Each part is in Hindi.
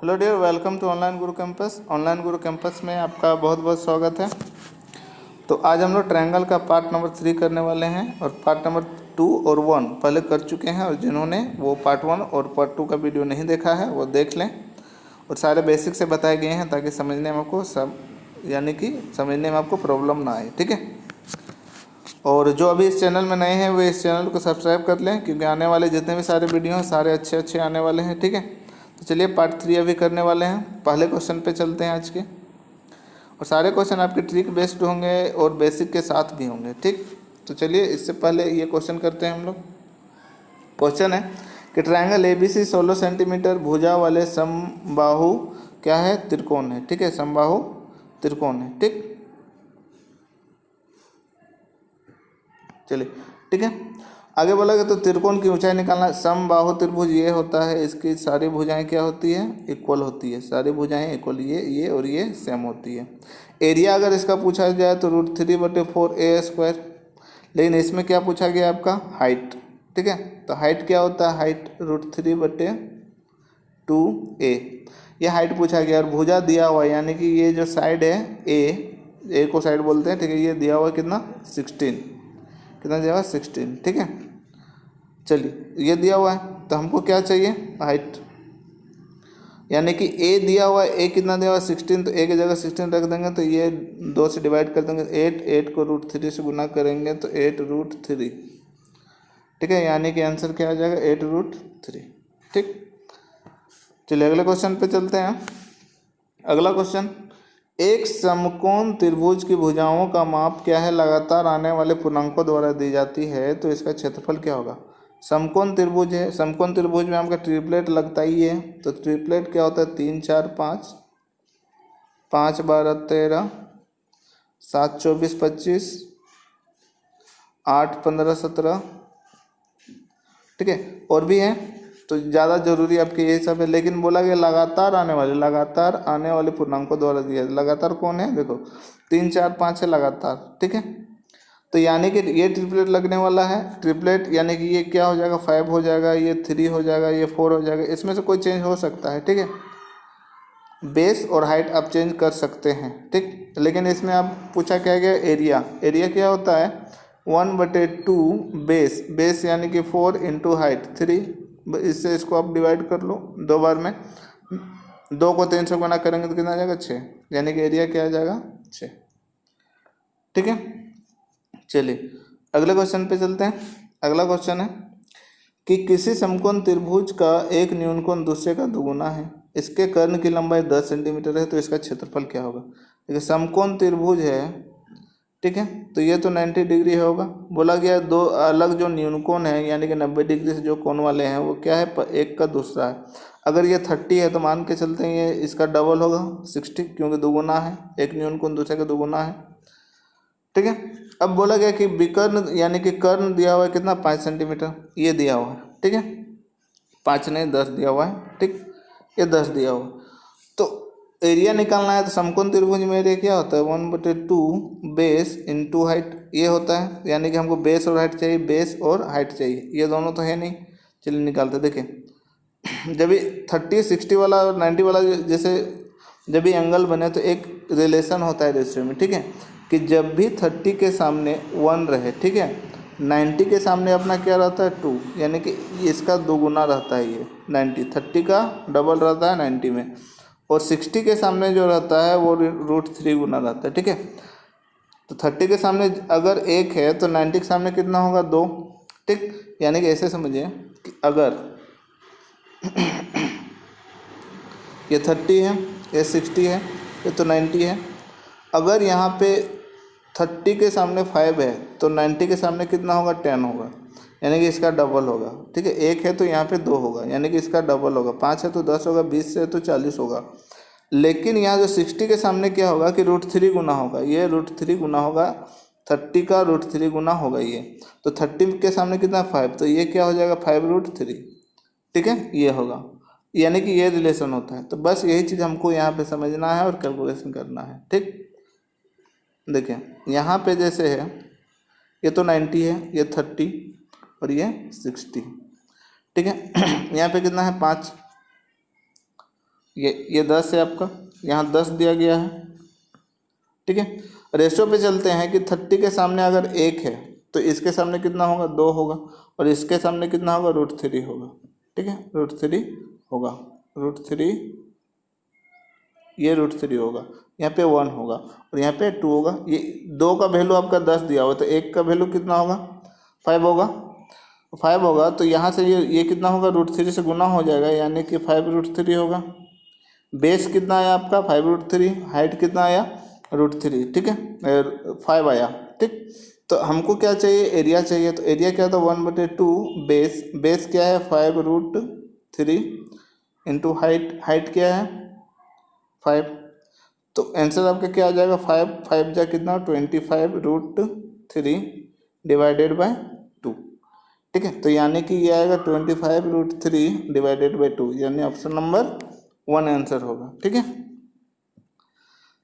Hello dear, welcome to online Guru campus. Online Guru campus में आपका बहुत बहुत स्वागत है। तो आज हम लोग ट्रायंगल का पार्ट नंबर 3 करने वाले हैं और पार्ट नंबर 2 और 1 पहले कर चुके हैं, और जिन्होंने वो पार्ट 1 और पार्ट 2 का वीडियो नहीं देखा है वो देख लें। और सारे बेसिक से बताए गए हैं ताकि समझने में आपको समझने में आपको प्रॉब्लम ना आए, ठीक है। और जो अभी इस चैनल में नए हैं वो इस चैनल को सब्सक्राइब कर लें, क्योंकि आने वाले जितने भी सारे वीडियो हैं सारे अच्छे आने वाले हैं, ठीक है। तो चलिए पार्ट 3 अभी करने वाले हैं। पहले क्वेश्चन पे चलते हैं आज के, और सारे क्वेश्चन आपके ट्रिक बेस्ड होंगे और बेसिक के साथ भी होंगे, ठीक। तो चलिए इससे पहले ये क्वेश्चन करते हैं हम लोग। क्वेश्चन है कि ट्रायंगल ABC 16 सेंटीमीटर भुजा वाले समबाहु क्या है, त्रिकोण है, ठीक है। समबाहु त्रिकोण है, ठीक। चलिए ठीक है, आगे बोला गया तो त्रिकोण की ऊंचाई निकालना। समबाहु त्रिभुज ये होता है, इसकी सारी भुजाएं क्या होती है, इक्वल होती है। सारी भुजाएं इक्वल, ये और ये सेम होती है। एरिया अगर इसका पूछा जाए तो √3/4a²। लेकिन इसमें क्या पूछा गया आपका, हाइट, ठीक है। तो हाइट क्या होता है, हाइट √3/2a, ये हाइट पूछा गया। और भुजा दिया हुआ है, यानी कि ये जो साइड है ए को साइड बोलते हैं, ठीक है। ये दिया हुआ है कितना, 16, कितना दिया हुआ है, 16, ठीक है। चलिए ये दिया हुआ है तो हमको क्या चाहिए, हाइट, यानी कि ए दिया हुआ है। ए कितना दिया हुआ है, 16, तो ए की जगह 16 रख देंगे, तो ये 2 से डिवाइड कर देंगे। 8 को √3 से गुना करेंगे तो 8√3, ठीक है। यानी कि आंसर क्या आ जाएगा, 8√3, ठीक। चलिए अगले क्वेश्चन पे चलते हैं। अगला क्वेश्चन, एक समकोण त्रिभुज की भुजाओं का माप क्या है, लगातार आने वाले पूर्णांकों द्वारा दी जाती है, तो इसका क्षेत्रफल क्या होगा। समकोण त्रिभुज है, समकोण त्रिभुज में आपका ट्रिपलेट लगता ही है। तो ट्रिपलेट क्या होता है, 3 4 5, 5 12 13, 7 24 25, 8 15 17, ठीक है। और भी है तो ज़्यादा जरूरी आपके यही सब है। लेकिन बोला गया लगातार आने वाले पूर्णांकों द्वारा दिया। लगातार कौन है, देखो 3 4 5 है लगातार, ठीक है। तो यानी कि ये ट्रिपलेट लगने वाला है। ट्रिपलेट यानी कि ये क्या हो जाएगा, 5 हो जाएगा, ये 3 हो जाएगा, ये 4 हो जाएगा। इसमें से कोई चेंज हो सकता है, ठीक है। बेस और हाइट आप चेंज कर सकते हैं, ठीक। लेकिन इसमें आप पूछा क्या गया, एरिया क्या होता है, 1/2 बेस यानी कि 4 इंटू हाइट 3। इससे इसको आप डिवाइड कर लो 2 बार में। 2 को 3 से गुना करेंगे तो कितना आ जाएगा, 6, यानी कि एरिया क्या आ जाएगा, 6, ठीक है। चलिए अगले क्वेश्चन पे चलते हैं। अगला क्वेश्चन है कि किसी समकोण त्रिभुज का एक न्यूनकोण दूसरे का दोगुना है, इसके कर्ण की लंबाई 10 सेंटीमीटर है, तो इसका क्षेत्रफल क्या होगा। देखिए समकोण त्रिभुज है, ठीक है। तो ये तो 90 डिग्री होगा। बोला गया दो अलग जो न्यूनकोण है, यानी कि 90 डिग्री से जो कोण वाले हैं वो क्या है, एक का दूसरा है। अगर ये 30 है तो मान के चलते हैं ये इसका डबल होगा 60, क्योंकि दोगुना है, एक न्यूनकोण दूसरे का दोगुना है, ठीक है। अब बोला गया कि विकर्ण यानी कि कर्ण दिया हुआ है कितना, 5 सेंटीमीटर, ये दिया हुआ है, ठीक है। 5 नहीं 10 दिया हुआ है, ठीक, ये 10 दिया हुआ। तो एरिया निकालना है, तो समकोण त्रिभुज में एरिया क्या होता है, 1/2 बेस इंटू हाइट, ये होता है। यानी कि हमको बेस और हाइट चाहिए, बेस और हाइट चाहिए, ये दोनों तो है नहीं। चलिए निकालते, देखिए जब भी 30 60 वाला और 90 वाला जैसे जब भी एंगल बने तो एक रिलेशन होता है रेशियो में, ठीक है। कि जब भी 30 के सामने 1 रहे, ठीक है, 90 के सामने अपना क्या रहता है, 2, यानी कि इसका दोगुना रहता है। ये 90 30 का डबल रहता है 90 में, और 60 के सामने जो रहता है वो √3 गुना रहता है, ठीक है। तो 30 के सामने अगर 1 है तो 90 के सामने कितना होगा, 2, ठीक। यानी कि ऐसे समझिए कि अगर ये 30 है, ये 60 है, ये तो 90 है। अगर यहाँ पे 30 के सामने 5 है तो 90 के सामने कितना होगा, 10 होगा, यानी कि इसका डबल होगा, ठीक है। 1 है तो यहाँ पे 2 होगा, यानी कि इसका डबल होगा। 5 है तो 10 होगा, 20 है तो 40 होगा। लेकिन यहाँ जो 60 के सामने क्या होगा कि √3 गुना होगा, ये √3 गुना होगा, 30 का √3 गुना होगा ये। तो 30 के सामने कितना, 5, तो ये क्या हो जाएगा, 5√3, ठीक है, ये होगा। यानी कि ये रिलेशन होता है। तो बस यही चीज़ हमको यहाँ पे समझना है और कैलकुलेशन करना है, ठीक। देखिए यहाँ पे जैसे है, ये तो 90 है, ये 30 और ये 60, ठीक है। यहाँ पे कितना है, 5, ये 10 है आपका, यहाँ 10 दिया गया है, ठीक है। रेशो पे चलते हैं कि 30 के सामने अगर 1 है तो इसके सामने कितना होगा, 2 होगा, और इसके सामने कितना होगा, √3 होगा, ठीक है, √3 होगा, √3, ये √3 होगा, यहाँ पे 1 होगा और यहाँ पे 2 होगा। ये 2 का वैल्यू आपका 10 दिया हुआ, तो 1 का वैल्यू कितना होगा, 5 होगा, 5 होगा, तो यहाँ से ये कितना होगा, √3 से गुना हो जाएगा, यानी कि 5√3 होगा। बेस कितना आया आपका, 5√3, हाइट कितना आया, √3, ठीक है, 5 आया, ठीक। तो हमको क्या चाहिए, एरिया चाहिए, तो एरिया क्या था, 1/2 बेस, बेस क्या है 5√3 इंटू हाइट क्या है 5, तो आंसर आपका क्या आ जाएगा, 5 जा कितना 25√3 डिवाइडेड बाय 2, ठीक है। तो यानी कि ये आएगा 25√3 डिवाइडेड बाई 2, यानी ऑप्शन नंबर 1 आंसर होगा, ठीक है।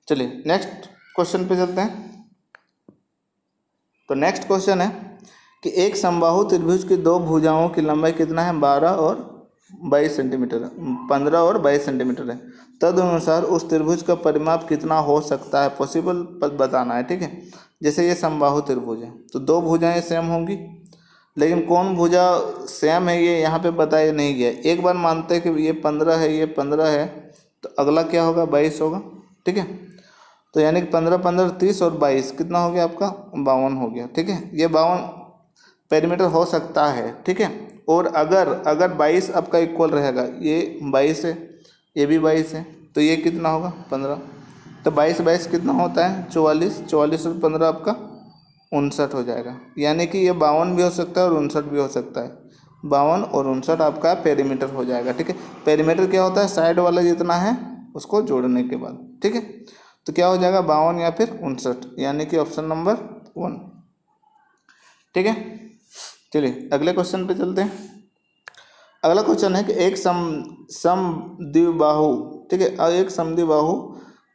चलिए नेक्स्ट क्वेश्चन पे चलते हैं। तो नेक्स्ट क्वेश्चन है कि एक समबाहु त्रिभुज की दो भुजाओं की लंबाई कितना है, 12 और 22 सेंटीमीटर, 15 और 22 सेंटीमीटर है। तदनुसार उस त्रिभुज का परिमाप कितना हो सकता है, पॉसिबल बताना है, ठीक है। जैसे ये समबाहु त्रिभुज है तो दो भुजाएं सेम होंगी, लेकिन कौन भुजा सेम है ये यहाँ पे बताया नहीं गया। एक बार मानते हैं कि ये 15 है, ये 15 है, तो अगला क्या होगा, 22 होगा, ठीक है। तो यानी कि 15 15 30 और 22 कितना हो गया आपका, 52 हो गया, ठीक है। ये 52 पेरीमीटर हो सकता है, ठीक है। और अगर 22 आपका इक्वल रहेगा, ये 22 है, ये भी 22 है, तो ये कितना होगा 15, तो 22 22 कितना होता है 44, 44 और 15 आपका 59 हो जाएगा। यानी कि ये 52 भी हो सकता है और 59 भी हो सकता है, 52 और 59 आपका पेरीमीटर हो जाएगा, ठीक है। पेरीमीटर क्या होता है, साइड वाला जितना है उसको जोड़ने के बाद, ठीक है। तो क्या हो जाएगा 52 या फिर 59, यानी कि ऑप्शन नंबर 1, ठीक है। चलिए अगले क्वेश्चन पे चलते हैं। अगला क्वेश्चन है कि एक समद्विबाहु, ठीक है, एक समद्विबाहु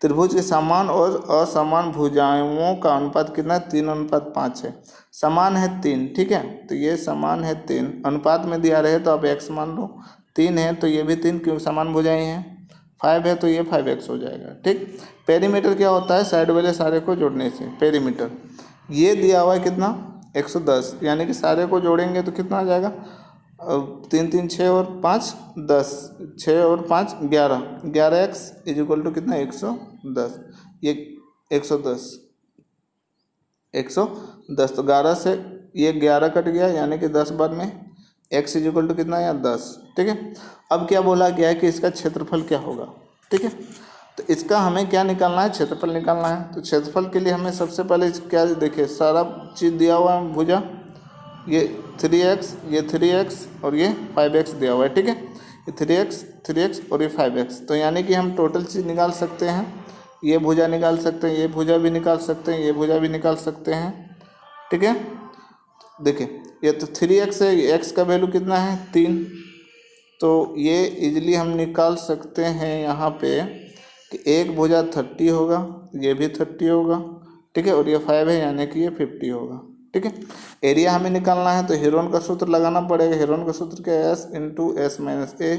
त्रिभुज के समान और असमान भुजाओं का अनुपात कितना है, 3:5 है। समान है 3, ठीक है, तो ये समान है 3, अनुपात में दिया रहे तो आप x मान लो, 3 है तो ये भी 3 क्योंकि समान भुजाएं हैं, 5 है तो ये 5x हो जाएगा, ठीक। पेरीमीटर क्या होता है, साइड वाले सारे को जोड़ने से पेरीमीटर, ये दिया हुआ है कितना 110, यानी कि सारे को जोड़ेंगे तो कितना आ जाएगा, 3 3 6 और 5 10, 6 और 5 11, 11x इज इक्वल टू कितना 110, ये 110 110, तो 11 से ये 11 कट गया, यानी कि 10 बार में x इज इक्वल टू कितना या 10, ठीक है। अब क्या बोला गया है कि इसका क्षेत्रफल क्या होगा, ठीक है। तो इसका हमें क्या निकालना है, क्षेत्रफल निकालना है। तो क्षेत्रफल के लिए हमें सबसे पहले क्या, देखिए सारा चीज़ दिया हुआ है, भुजा ये 3x, ये 3x और ये 5x दिया हुआ है, ठीक है। ये 3x और ये 5x, तो यानी कि हम टोटल चीज़ निकाल सकते हैं, ये भुजा निकाल सकते हैं, ये भुजा भी निकाल सकते हैं, ये भुजा भी निकाल सकते हैं, ठीक है। देखिए ये तो 3x है, x का वैल्यू कितना है 3, तो ये इजली हम निकाल सकते हैं यहाँ पे कि एक भुजा 30 होगा, ये भी 30 होगा, ठीक है, और ये 5 है यानी कि ये 50 होगा, ठीक है। एरिया हमें निकालना है तो हेरोन का सूत्र लगाना पड़ेगा। हेरोन का सूत्र क्या है, S into S minus A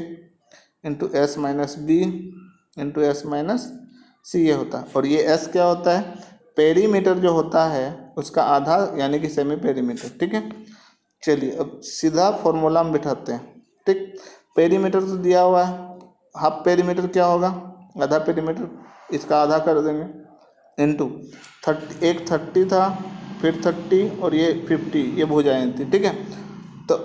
into S minus B into S minus C, ये होता है। और ये S क्या होता है, पेरीमीटर जो होता है उसका आधा, यानी कि सेमी पेरीमीटर, ठीक है। चलिए अब सीधा फॉर्मूला हम बिठाते हैं, ठीक। पेरीमीटर तो दिया हुआ है, हाफ पेरीमीटर क्या होगा, आधा पेरीमीटर, इसका आधा कर देंगे इंटू 30, एक 30 था, फिर 30 और ये 50, ये भुजाएं थी, ठीक है। तो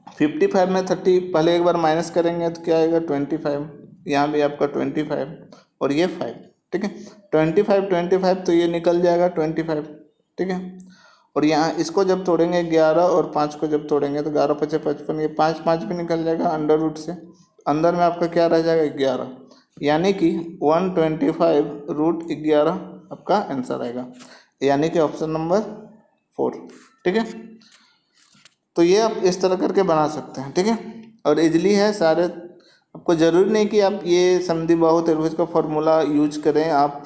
55 में 30 पहले एक बार माइनस करेंगे तो क्या आएगा 25, यहाँ भी आपका 25 और ये 5, ठीक है। 25 तो ये निकल जाएगा 25, ठीक है। और यहाँ इसको जब तोड़ेंगे 11 और 5 को जब तोड़ेंगे तो 11 5 55, ये 5 5 भी निकल जाएगा अंडर रूट से, अंदर में आपका क्या रह जाएगा 11, यानी कि 125√11 आपका आंसर आएगा, यानी कि ऑप्शन नंबर 4, ठीक है। तो ये आप इस तरह करके बना सकते हैं, ठीक है। और इजली है सारे, आपको ज़रूरी नहीं कि आप ये समद्विबाहु त्रिभुज का फॉर्मूला यूज करें, आप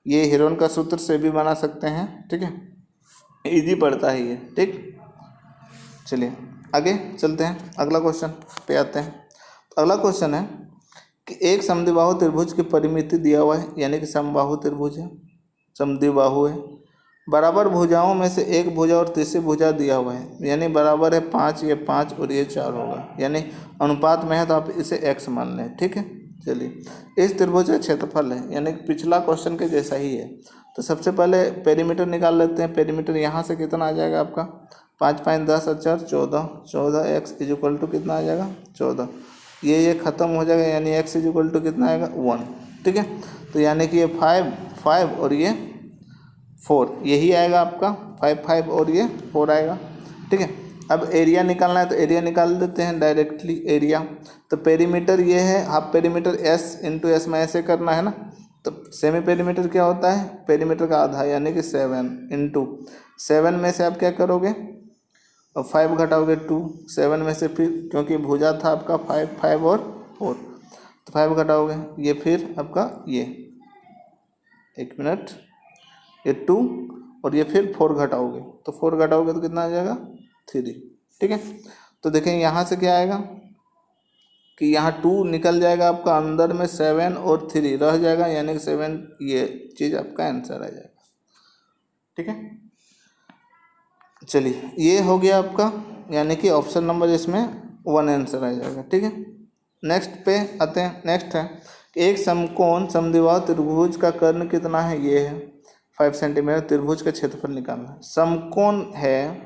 ये हेरोन का सूत्र से भी बना सकते हैं, ठीक है, इजी पड़ता है ये, ठीक। चलिए आगे चलते हैं, अगला क्वेश्चन पे आते हैं। तो अगला क्वेश्चन है कि एक समद्विबाहु त्रिभुज की परिमिति दिया हुआ है, यानी कि समबाहु त्रिभुज है, समद्विबाहु है। बराबर भुजाओं में से एक भुजा और तीसरी भुजा दिया हुआ है, यानी बराबर है 5, ये 5 और ये 4 होगा, यानी अनुपात में है तो आप इसे x मान लें। ठीक है, चलिए इस त्रिभुज का क्षेत्रफल है, यानी कि पिछला क्वेश्चन के जैसा ही है। तो सबसे पहले पेरीमीटर निकाल लेते हैं। पेरीमीटर यहाँ से कितना आ जाएगा आपका 5 5 10 और 4 14, 14x इक्वल टू कितना आ जाएगा 14। ये ख़त्म हो जाएगा, यानी x इक्वल टू कितना आएगा 1। ठीक है, तो यानी कि ये 5 5 और ये 4, यही आएगा आपका 5 5 और ये 4 आएगा। ठीक है, अब एरिया निकालना है तो एरिया निकाल देते हैं डायरेक्टली एरिया। तो पेरीमीटर ये है, half perimeter s into S में ऐसे करना है ना। तो सेमी पेरीमीटर क्या होता है, पेरीमीटर का आधा, यानी कि 7 इंटू 7 में से आप क्या करोगे और 5 घटाओगे 2, 7 में से फिर क्योंकि भुजा था आपका 5 5 और 4, तो 5 घटाओगे, ये फिर आपका ये 1 मिनट, ये 2 और ये फिर 4 घटाओगे, तो 4 घटाओगे तो कितना आ जाएगा 3। ठीक है, तो देखें यहाँ से क्या आएगा कि यहाँ 2 निकल जाएगा आपका, अंदर में 7 और 3 रह जाएगा, यानी कि 7, ये चीज़ आपका आंसर आ जाएगा। ठीक है, चलिए ये हो गया आपका, यानी कि ऑप्शन नंबर इसमें 1 आंसर आ जाएगा। ठीक है, नेक्स्ट पे आते हैं। नेक्स्ट है एक समकोण समद्विबाहु त्रिभुज का कर्ण कितना है, ये है 5 सेंटीमीटर। त्रिभुज का क्षेत्रफल निकालना है। समकोण है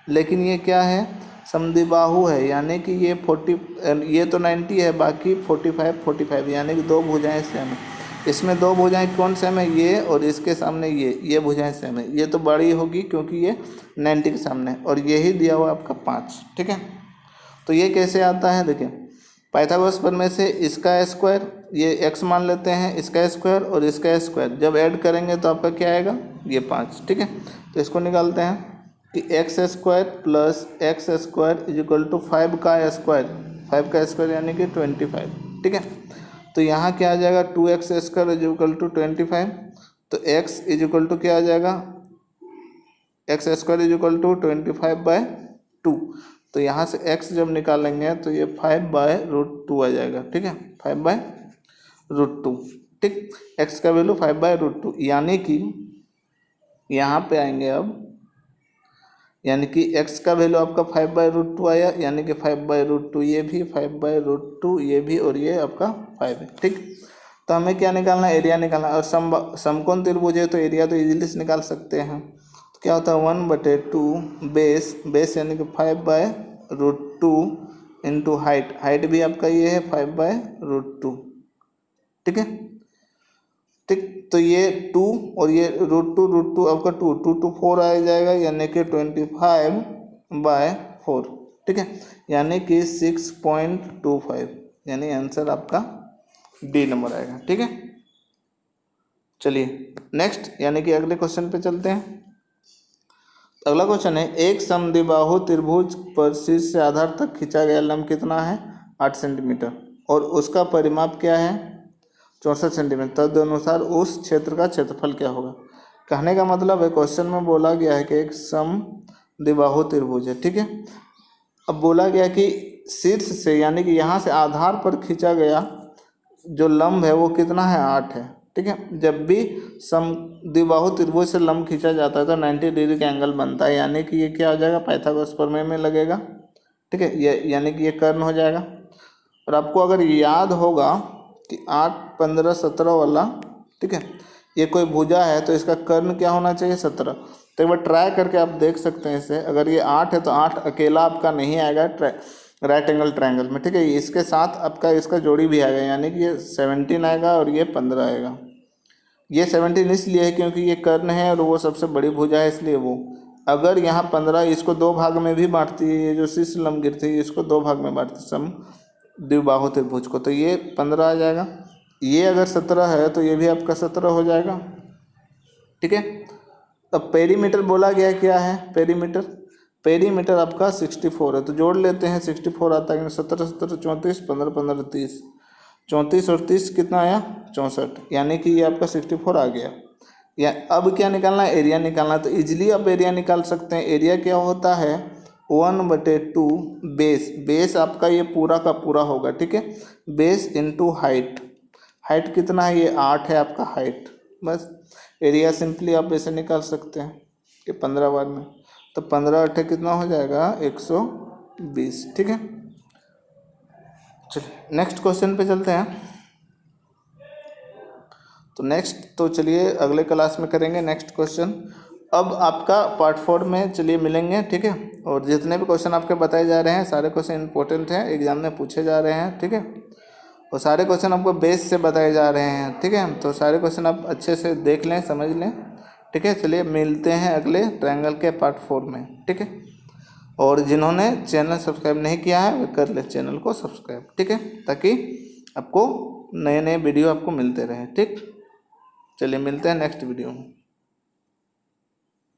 लेकिन ये क्या है, समद्विबाहु है, यानी कि ये 40, ये तो 90 है, बाकी 45 45, यानी कि 2 भुजाएं सेम है। इसमें 2 भुजाएं कौन सेम है, ये और इसके सामने ये भुजाएं सेम है। ये तो बड़ी होगी क्योंकि ये 90 के सामने है, और यही दिया हुआ आपका 5। ठीक है, तो ये कैसे आता है, देखिए पाइथागोरस प्रमेय से इसका स्क्वायर, ये x मान लेते हैं, इसका स्क्वायर और इसका स्क्वायर जब ऐड करेंगे तो आपका क्या आएगा, ये 5। ठीक है, तो इसको निकालते हैं कि X square plus X square equal to 5 का स्क्वायर, 5 का स्क्वायर यानी कि 25। ठीक है, तो यहाँ क्या आ जाएगा 2x स्क्वायर इक्वल टू 25, तो x इक्वल टू क्या आ जाएगा, एक्स स्क्वायर इक्वल टू 25/2। तो यहाँ से x जब निकालेंगे तो ये 5/√2 आ जाएगा। ठीक है, 5/√2। ठीक, x का वैल्यू 5/√2, यानी कि यहाँ पे आएंगे अब, यानी कि x का वैल्यू आपका 5/√2 आया, यानी कि 5/√2 ये भी, 5/√2 ये भी, और ये आपका 5 है। ठीक, तो हमें क्या निकालना है, एरिया निकालना है। और समकोण त्रिभुज है तो एरिया तो इजीली से निकाल सकते हैं। तो क्या होता है 1/2 बेस यानी कि 5/√2 इंटू हाइट भी आपका ये है 5/√2। ठीक है, ठीक, तो ये 2 और ये √2 आपका 2 2 4 आ जाएगा, यानी कि 25/4। ठीक है, यानी कि 6.25, यानी आंसर आपका डी नंबर आएगा। ठीक है, चलिए नेक्स्ट, यानी कि अगले क्वेश्चन पे चलते हैं। अगला क्वेश्चन है एक समद्विबाहु त्रिभुज पर शीर्ष से आधार तक खींचा गया लंब कितना है 8 सेंटीमीटर, और उसका परिमाप क्या है 64 सेंटीमीटर। तदनुसार उस क्षेत्र का क्षेत्रफल क्या होगा। कहने का मतलब है क्वेश्चन में बोला गया है कि एक समद्विबाहु त्रिभुज है। ठीक है, अब बोला गया कि शीर्ष से, यानी कि यहाँ से आधार पर खींचा गया जो लंब है वो कितना है 8 है। ठीक है, जब भी समद्विबाहु त्रिभुज से लंब खींचा जाता है तो 90 डिग्री का एंगल बनता है, यानी कि ये क्या हो जाएगा पाइथागोरस प्रमेय में लगेगा। ठीक है, ये यानी कि ये कर्ण हो जाएगा। और आपको अगर याद होगा कि 8 15 17 वाला, ठीक है, ये कोई भुजा है तो इसका कर्ण क्या होना चाहिए 17। तो एक बार ट्राई करके आप देख सकते हैं इसे। अगर ये 8 है तो 8 अकेला आपका नहीं आएगा राइट एंगल ट्रायंगल में। ठीक है, इसके साथ आपका इसका जोड़ी भी आएगा, यानी कि ये 17 आएगा और ये 15 आएगा। ये 17 इसलिए है क्योंकि ये कर्ण है और वो सबसे बड़ी भुजा है, इसलिए वो। अगर यहाँ 15 इसको 2 भाग में भी बांटती है, ये जो शीर्ष लंब गिरती है इसको 2 भाग में बांटती है समद्विबाहु त्रिभुज को, तो ये 15 आ जाएगा। ये अगर 17 है तो ये भी आपका 17 हो जाएगा। ठीक है, अब पेरीमीटर बोला गया क्या है, पेरीमीटर आपका 64 है, तो जोड़ लेते हैं। 64 आता है 17 17 34, 15 15 30, 34 और 30 कितना आया 64, यानी कि ये आपका 64 आ गया। या अब क्या निकालना है, एरिया निकालना है। तो इजीली आप एरिया निकाल सकते हैं। एरिया क्या होता है 1/2 बेस, बेस आपका ये पूरा का पूरा होगा, ठीक है। बेस इंटू हाइट, हाइट कितना है, ये 8 है आपका हाइट। बस एरिया सिंपली आप ऐसे निकाल सकते हैं कि 15 बार में, तो 15 × 8 कितना हो जाएगा 120, ठीक है। चलिए नेक्स्ट क्वेश्चन पे चलते हैं। तो नेक्स्ट तो चलिए अगले क्लास में करेंगे नेक्स्ट क्वेश्चन। अब आपका पार्ट 4 में चलिए मिलेंगे, ठीक है। और जितने भी क्वेश्चन आपके बताए जा रहे हैं सारे क्वेश्चन इंपॉर्टेंट हैं, एग्जाम में पूछे जा रहे हैं, ठीक है। और सारे क्वेश्चन आपको बेस से बताए जा रहे हैं, ठीक है। तो सारे क्वेश्चन आप अच्छे से देख लें, समझ लें, ठीक है। चलिए मिलते हैं अगले ट्रायंगल के पार्ट 4 में, ठीक है। और जिन्होंने चैनल सब्सक्राइब नहीं किया है वे कर ले चैनल को सब्सक्राइब, ठीक है, ताकि आपको नए नए वीडियो आपको मिलते रहे, ठीक। चलिए मिलते हैं नेक्स्ट वीडियो में।